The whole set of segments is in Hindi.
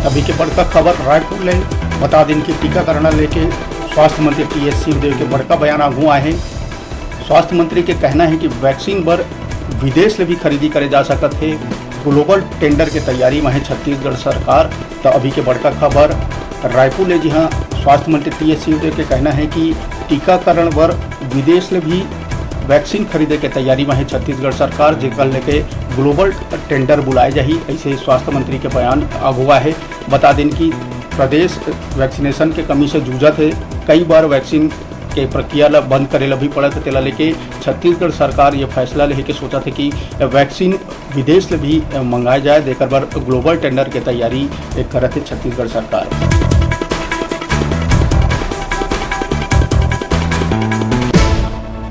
अभी के बड़का खबर रायपुर ले बता दिन कि टीकाकरण लेके स्वास्थ्य मंत्री टी.एस. सिंहदेव के बड़का बयान आगू आए हैं। स्वास्थ्य मंत्री के कहना है कि वैक्सीन बर विदेश ले भी खरीदी करे जा सकत है। ग्लोबल टेंडर के तैयारी में है छत्तीसगढ़ सरकार। तो अभी के बड़का खबर रायपुर ले, जी हाँ, स्वास्थ्य मंत्री टी.एस. सिंहदेव के कहना है कि टीकाकरण बर विदेश ले भी वैक्सीन खरीदे के तैयारी में है छत्तीसगढ़ सरकार, जेकर लेके ग्लोबल टेंडर बुलाए जाही। ऐसे स्वास्थ्य मंत्री के बयान अगुआ है। बता दें कि प्रदेश वैक्सीनेशन के कमी से जूझत है। कई बार वैक्सीन के प्रक्रिया ला बंद करे ला भी पड़त है। तेला लेके छत्तीसगढ़ सरकार ये फैसला लेके सोचा थे कि वैक्सीन विदेश से भी मंगाया जाए। देकर बार ग्लोबल टेंडर के तैयारी करत है छत्तीसगढ़ सरकार।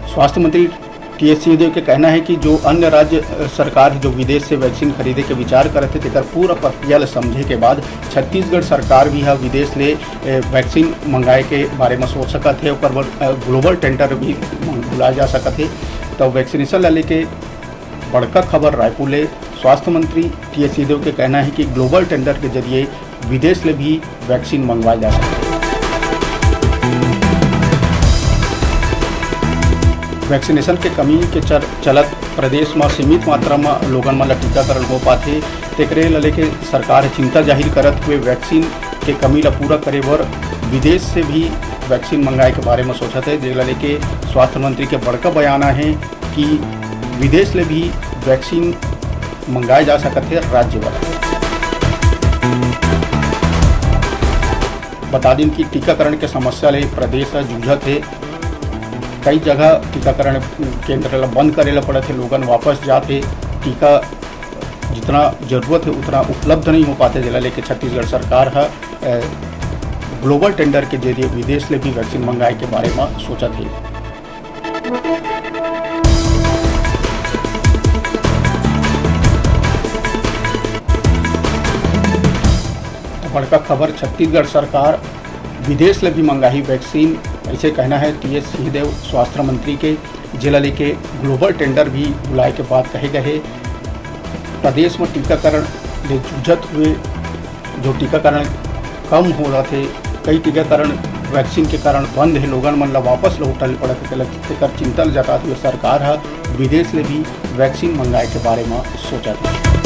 स्वास्थ्य मंत्री टी.एस. सिंहदेव के कहना है कि जो अन्य राज्य सरकार जो विदेश से वैक्सीन खरीदे के विचार करते थे, तेकर पूरा प्रक्रिया समझे के बाद छत्तीसगढ़ सरकार भी विदेश ले वैक्सीन मंगाए के बारे में सोच सकत है। और ग्लोबल टेंडर भी बुलाया जा सकत है। तो वैक्सीनेशन ला लेके बड़का खबर रायपुर ले स्वास्थ्य मंत्री टी.एस. सिंहदेव के कहना है कि ग्लोबल टेंडर के जरिए विदेश ले भी वैक्सीन मंगवाया जा सकता है। वैक्सीनेशन के कमी के चलत प्रदेश में सीमित मात्रा में लोगन मन ला टीकाकरण हो पाते। तेकरे ला लेके सरकार चिंता जाहिर करत हुए वैक्सीन के कमी ला पूरा करे बर विदेश से भी वैक्सीन मंगाए के बारे में सोचत है। जेला लेके स्वास्थ्य मंत्री के बड़का बयान है कि विदेश ले भी वैक्सीन मंगाए जा सकते है राज्य वाला। बता दें कि टीकाकरण के समस्या ले प्रदेश जूझत है। कई जगह टीकाकरण केंद्र ला बंद करे ला पड़त है। लोगन वापस जाते टीका जितना जरूरत है उतना उपलब्ध नहीं हो पाते। जिला लेके छत्तीसगढ़ सरकार है ग्लोबल टेंडर के जरिए विदेश ले भी वैक्सीन मंगाए के बारे में सोचत है। तो बड़का खबर छत्तीसगढ़ सरकार विदेश ले भी मंगाई वैक्सीन, ऐसे कहना है टी.एस. सिंहदेव स्वास्थ्य मंत्री के। जिला लेके ग्लोबल टेंडर भी बुलाए के बाद कहे गए प्रदेश में टीकाकरण ले जूझत हुए जो टीकाकरण कम हो रहा थे, कई टीकाकरण वैक्सीन के कारण बंद है। लोगन मन ला वापस लौटल पड़त है। चिंता जताते हुए सरकार है विदेश ले भी वैक्सीन मंगाए के बारे में सोचा था।